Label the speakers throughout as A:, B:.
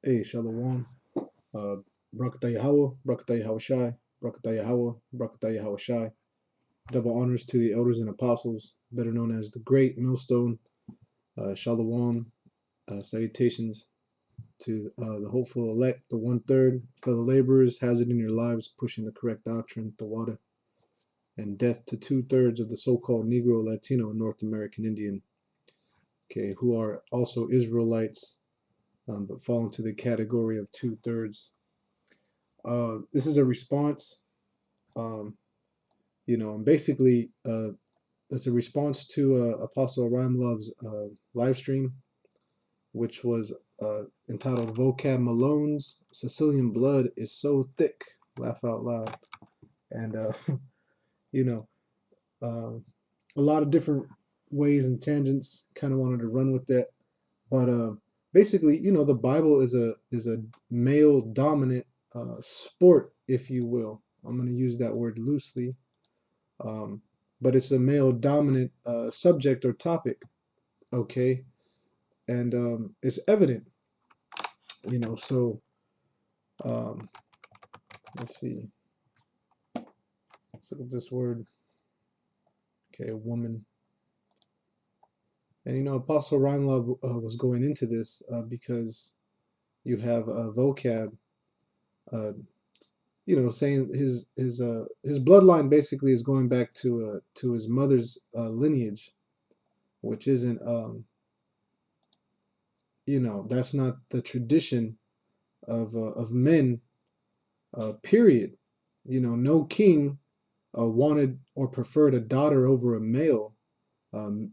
A: Hey, Shalom. Uh, Brakatah Yahweh, Brakatah Yahweh Shai, Brakatah Yahweh, Brakatah Yahweh Shai. Double honors to the elders and apostles, better known as the Great Millstone. Shalom. Salutations to the hopeful elect, the one third, fellow laborers, hazard in your lives, pushing the correct doctrine, the water, and death to two-thirds of the so-called Negro, Latino, North American Indian, okay, who are also Israelites, but fall into the category of two-thirds. This is a response, um, and basically, it's a response to Apostle Love's live stream, which was entitled "Vocab Malone's Sicilian Blood is So Thick." Laugh out loud, and you know, uh, a lot of different ways and tangents. Kind of wanted to run with that, but basically, the Bible is a male dominant sport, if you will. I'm going to use that word loosely, um, but it's a male dominant subject or topic, okay? And it's evident, so um, let's see. Let's look at this word, okay, a woman. And Apostle Love was going into this because you have a vocab, uh, saying his bloodline basically is going back to his mother's lineage, which isn't that's not the tradition of men, period. No king wanted or preferred a daughter over a male, um,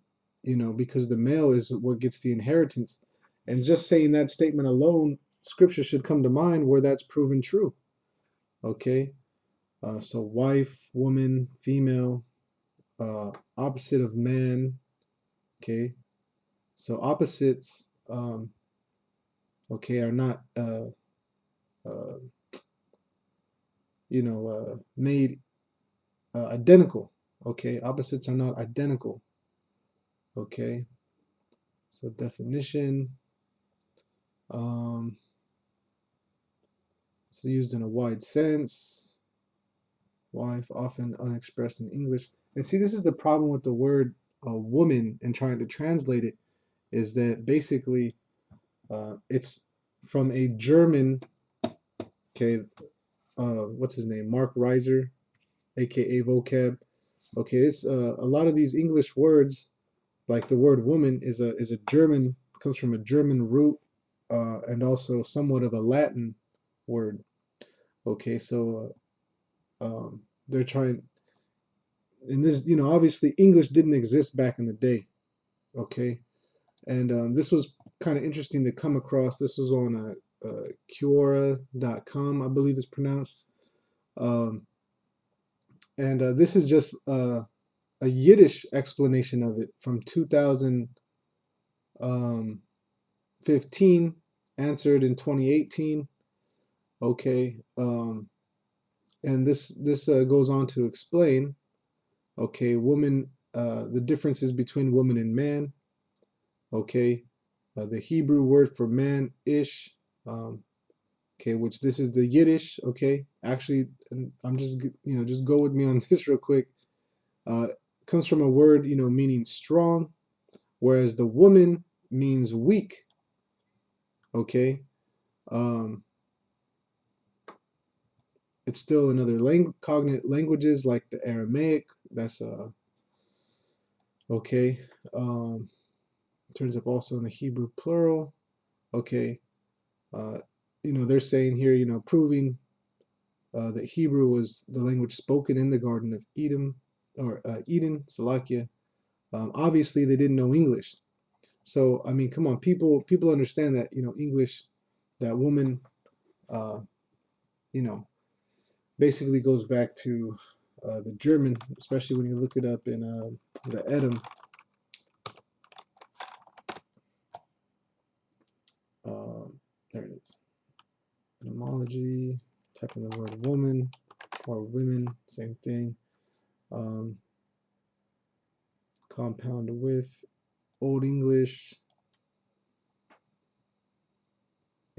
A: because the male is what gets the inheritance. And just saying that statement alone, scripture should come to mind where that's proven true. Okay, so wife, woman, female, opposite of man. Okay, so opposites, okay, are not, uh, made identical. Okay, opposites are not identical. Okay, so definition, um, it's used in a wide sense. Wife, often unexpressed in English. And see, this is the problem with the word woman and trying to translate it, is that basically it's from a German, okay, what's his name? Mark Reiser, aka Vocab. Okay, it's a lot of these English words, like the word woman, is a German, comes from a German root, and also somewhat of a Latin word. Okay, so they're trying, and this, obviously English didn't exist back in the day. Okay, and this was kind of interesting to come across. This was on Quora.com, I believe it's pronounced. Um, and this is just a Yiddish explanation of it from 2015, answered in 2018. Okay, and this goes on to explain. Okay, woman, the differences between woman and man. Okay, the Hebrew word for man, ish. Um, okay, which this is the Yiddish. Okay, actually, I'm just just go with me on this real quick. Uh, comes from a word meaning strong, whereas the woman means weak. Okay, um, it's still in other cognate languages like the Aramaic. That's okay. Turns up also in the Hebrew plural. Okay, uh, they're saying here, proving that Hebrew was the language spoken in the Garden of Eden, or Eden, Salakia. Obviously, they didn't know English, so I mean, come on, people understand that English, that woman, uh, you know, basically goes back to the German, especially when you look it up in the Edom. There it is. Etymology. Type in the word woman or women, same thing. Um, compound with Old English,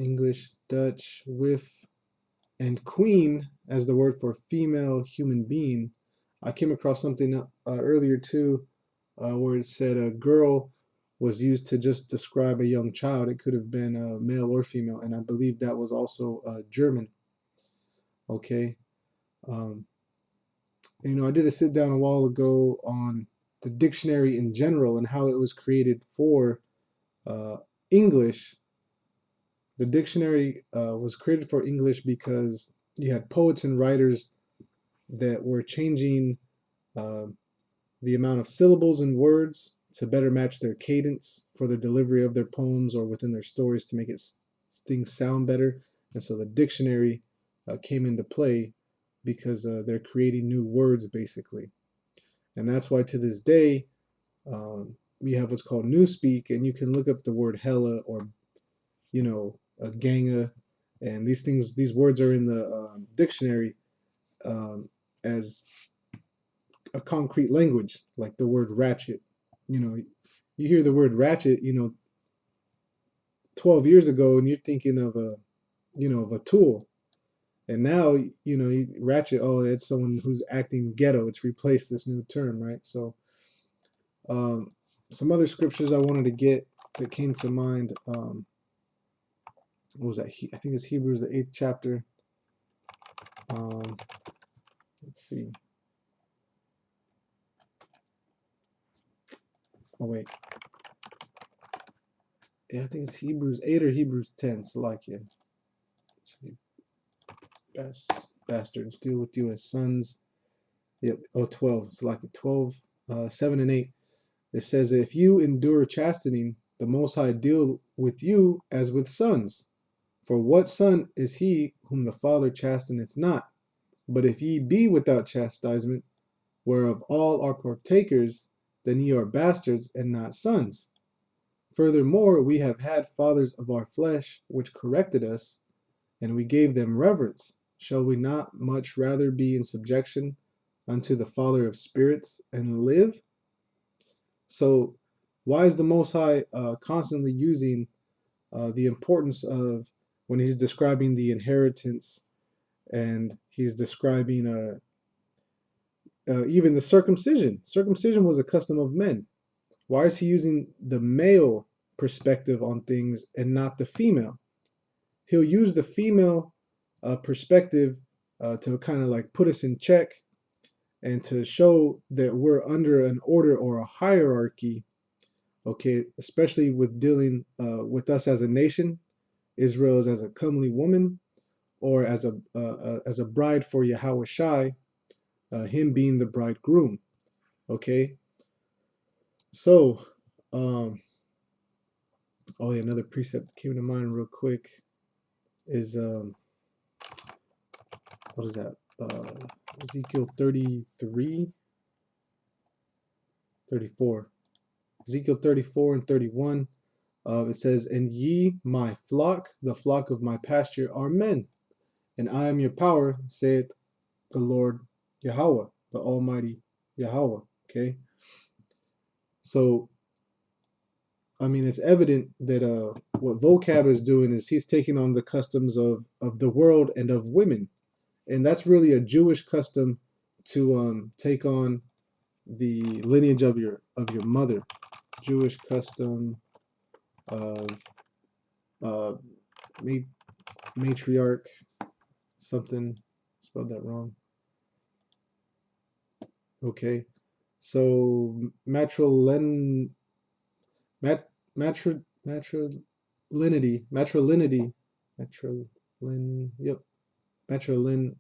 A: English, Dutch, with, and queen as the word for female human being. I came across something earlier too, where it said a girl was used to just describe a young child. It could have been male or female, and I believe that was also German. Okay. Um, I did a sit down a while ago on the dictionary in general and how it was created for uh, English. The dictionary was created for English because you had poets and writers that were changing uh, the amount of syllables in words to better match their cadence for the delivery of their poems or within their stories to make things sound better. And so the dictionary came into play because they're creating new words basically. And that's why to this day, we have what's called newspeak, and you can look up the word hella or, a ganga, and these words are in the dictionary um, as a concrete language, like the word ratchet. You hear the word ratchet, 12 years ago, and you're thinking of a tool. And now, ratchet, oh, it's someone who's acting ghetto. It's replaced this new term, right? So, um, some other scriptures I wanted to get that came to mind. What was that? I think it's Hebrews, the 8th chapter. Um, let's see. Oh, wait. Yeah, I think it's Hebrews 8 or Hebrews 10. So, like, yeah. Bastard, and steal with you as sons. Yep. Oh, 12. So, like, 12, 7 and 8. It says, if you endure chastening, the Most High deal with you as with sons. For what son is he whom the Father chasteneth not? But if ye be without chastisement, whereof all are partakers, then ye are bastards and not sons. Furthermore, we have had fathers of our flesh which corrected us, and we gave them reverence. Shall we not much rather be in subjection unto the Father of spirits and live? So, why is the Most High constantly using the importance of when he's describing the inheritance and he's describing even the circumcision? Circumcision was a custom of men. Why is he using the male perspective on things and not the female? He'll use the female perspective to kind of like put us in check and to show that we're under an order or a hierarchy, okay, especially with dealing with us as a nation, Israel is as a comely woman, or as a bride for Yahweh Shai, him being the bridegroom, okay? So, oh yeah, another precept that came to mind real quick is what is that? Ezekiel 33, 34. Ezekiel 34 and 31. It says, and ye, my flock, the flock of my pasture, are men, and I am your power, saith the Lord Yahweh, the Almighty Yahweh. Okay. So, I mean, it's evident that what Vocab is doing is he's taking on the customs of the world and of women. And that's really a Jewish custom to take on the lineage of your mother. Jewish custom of uh, matriarch, something, spelled that wrong. Okay, so mat, matrilinity, yep, matrilinality,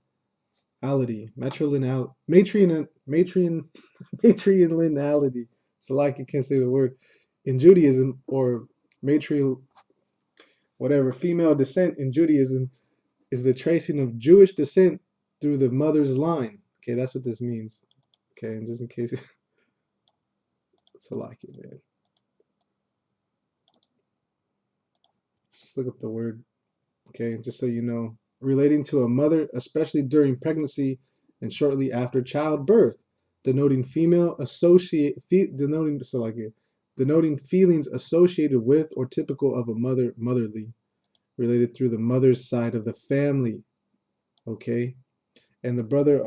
A: matrilineality. So like you can't say the word in Judaism, or matri, whatever, female descent in Judaism is the tracing of Jewish descent through the mother's line. Okay, that's what this means. Okay, and just in case it's a like it, man. Just look up the word. Okay, just so you know, relating to a mother, especially during pregnancy and shortly after childbirth, denoting female associate, denoting denoting feelings associated with or typical of a motherly, related through the mother's side of the family. Okay, and the brother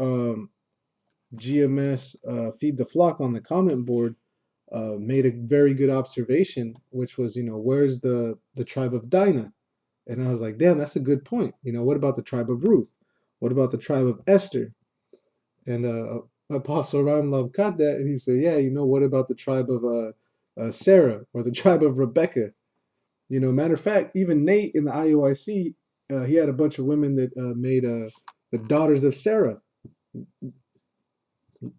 A: GMS Feed the Flock on the comment board made a very good observation, which was, where's the tribe of Dinah? And I was like, damn, that's a good point. What about the tribe of Ruth? What about the tribe of Esther? And Apostle Ramlov caught that, and he said, yeah, what about the tribe of Sarah or the tribe of Rebecca? Matter of fact, even Nate in the IUIC, he had a bunch of women that made the daughters of Sarah.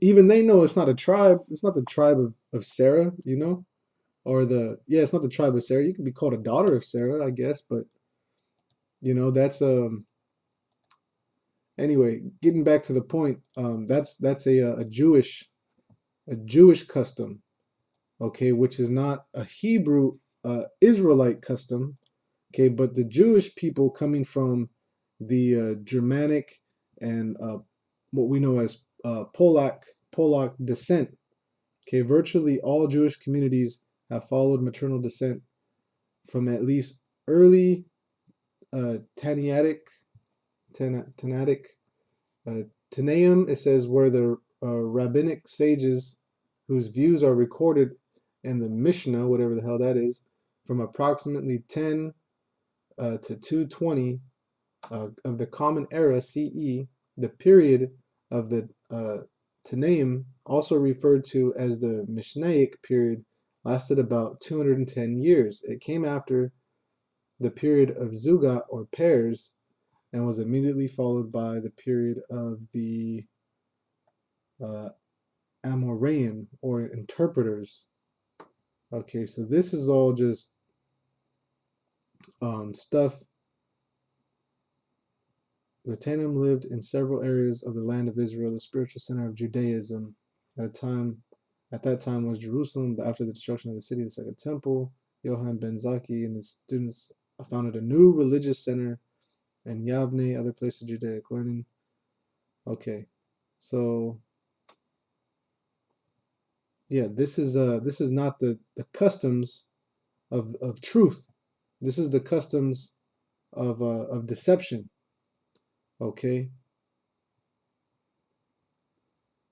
A: Even they know it's not a tribe. It's not the tribe of Sarah, it's not the tribe of Sarah. You can be called a daughter of Sarah, I guess, but that's anyway, getting back to the point, that's a Jewish custom, okay, which is not a Hebrew Israelite custom, okay, but the Jewish people coming from the Germanic and what we know as Polak descent. Okay, virtually all Jewish communities have followed maternal descent from at least early Tanaitic, uh, Tanaim. It says where the rabbinic sages whose views are recorded in the Mishnah, whatever the hell that is, from approximately 10 to 220 of the Common Era CE, the period of the Tanaim, also referred to as the Mishnaic period, lasted about 210 years. It came after the period of Zugat or pairs and was immediately followed by the period of the uh, Amoraim or interpreters. Okay, so this is all just stuff. The Tanaim lived in several areas of the land of Israel, the spiritual center of Judaism. At that time was Jerusalem, but after the destruction of the city, the second temple, Yohan ben Zaki and his students founded a new religious center in Yavne, other places of Judaic learning. Okay, so yeah, this is not the customs of truth. This is the customs of deception. Okay.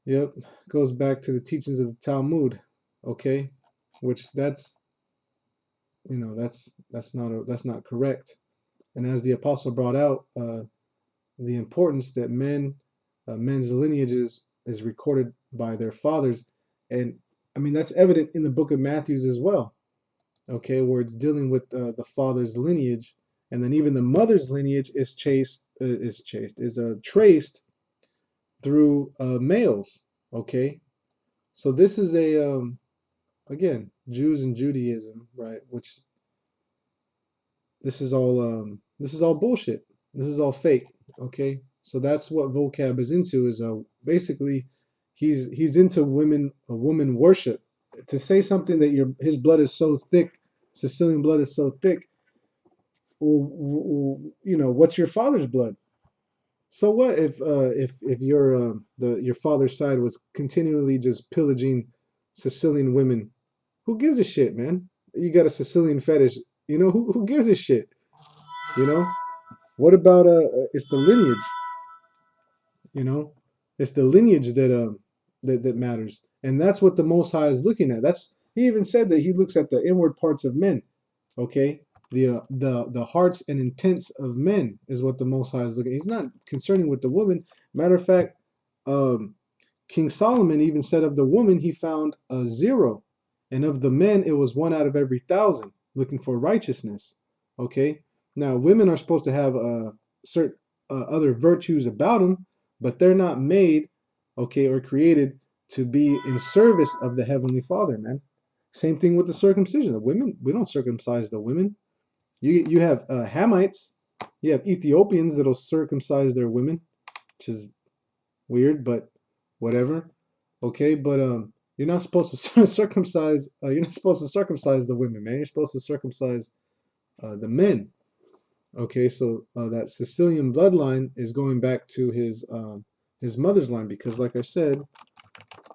A: Yep, goes back to the teachings of the Talmud, okay, which that's not correct. And as the apostle brought out, the importance that men's lineages is recorded by their fathers, and I mean that's evident in the book of Matthews as well, okay, where it's dealing with the father's lineage, and then even the mother's lineage is traced through males, okay. So this is again, Jews and Judaism, right? Which this is all bullshit. This is all fake. Okay, so that's what vocab is into. Is basically he's into woman worship. To say something that his blood is so thick, Sicilian blood is so thick. Well, what's your father's blood? So what if your father's side was continually just pillaging Sicilian women? Who gives a shit, man? You got a Sicilian fetish. Who gives a shit? You know? What about it's the lineage, you know? It's the lineage that matters. And that's what the Most High is looking at. He even said that he looks at the inward parts of men, okay? The hearts and intents of men is what the Most High is looking at. He's not concerning with the woman. Matter of fact, um, King Solomon even said of the woman he found a zero, and of the men it was one out of every 1,000 looking for righteousness. Okay, now women are supposed to have certain other virtues about them, but they're not made, okay, or created to be in service of the Heavenly Father, man. Same thing with the circumcision. The women, we don't circumcise the women. You have Hamites, you have Ethiopians that'll circumcise their women, which is weird, but whatever. Okay, but you're not supposed to circumcise. You're not supposed to circumcise the women, man. You're supposed to circumcise the men. Okay, so that Sicilian bloodline is going back to his mother's line because, like I said,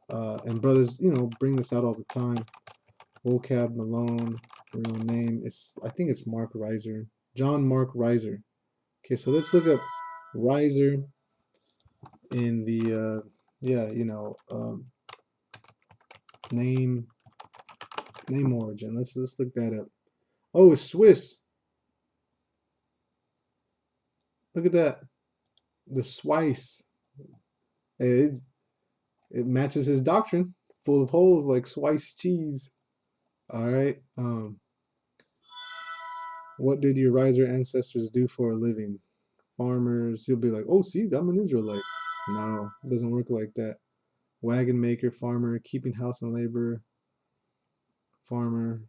A: and brothers, bring this out all the time. Vocab Malone, real name. I think it's Mark Reiser, John Mark Reiser. Okay, so let's look up Reiser in the yeah, name origin. Let's look that up. Oh, it's Swiss. Look at that. The Swiss. It it matches his doctrine, full of holes like Swiss cheese. All right. What did your riser ancestors do for a living? Farmers. You'll be like, oh, see, I'm an Israelite. No, it doesn't work like that. Wagon maker, farmer, keeping house and labor, farmer.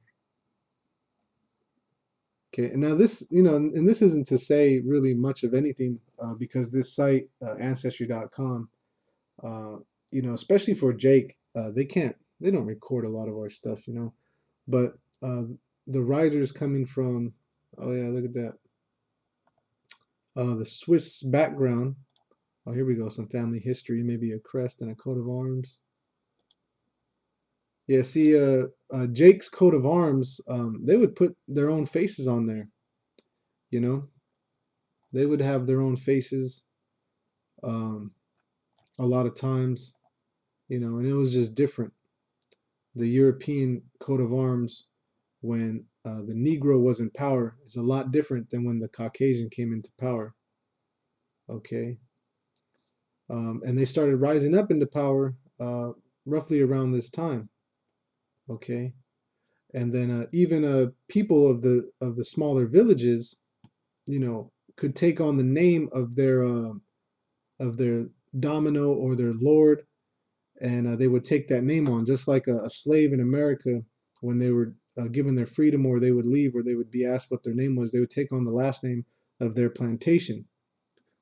A: Okay, and now this, and this isn't to say really much of anything because this site, ancestry.com, uh, especially for Jake, they don't record a lot of our stuff, but uh, the risers coming from, oh yeah, look at that, the Swiss background. Oh, here we go, some family history, maybe a crest and a coat of arms. Yeah, see, Jake's coat of arms, they would put their own faces on there, you know, they would have their own faces um, a lot of times, and it was just different. The European coat of arms when the Negro was in power is a lot different than when the Caucasian came into power. Okay, and they started rising up into power roughly around this time. Okay, and then even people of the smaller villages, could take on the name of their domino or their lord, and they would take that name on, just like a slave in America when they were given their freedom, or they would leave, or they would be asked what their name was. They would take on the last name of their plantation,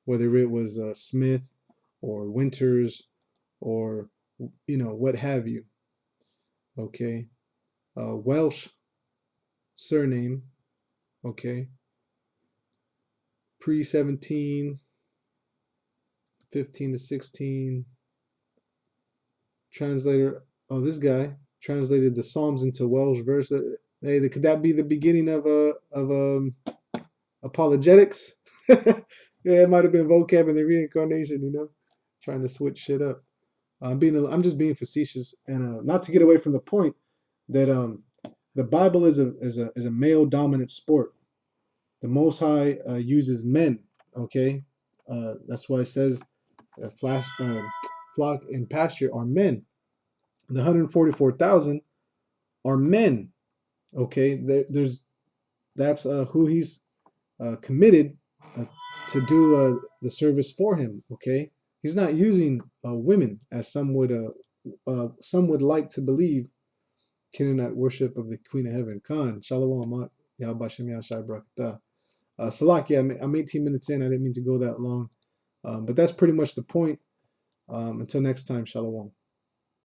A: whether it was Smith or Winters or what have you. Okay, Welsh surname. Okay, pre 1715 to 16. Translator. Oh, this guy translated the Psalms into Welsh verse. Hey, could that be the beginning of apologetics? Yeah, it might have been vocab and the reincarnation. Trying to switch shit up. I'm just being facetious, and not to get away from the point that the Bible is a male dominant sport. The Most High uses men. Okay, that's why it says flock and pasture are men. The 144,000 are men. Okay, that's who he's committed to do the service for him. Okay, he's not using women as some would like to believe. Canaanite worship of the Queen of Heaven. Khan, Shalom, Yahbashem Yashai Brakta. Salak, I'm 18 minutes in. I didn't mean to go that long. But that's pretty much the point. Until next time, Shalom.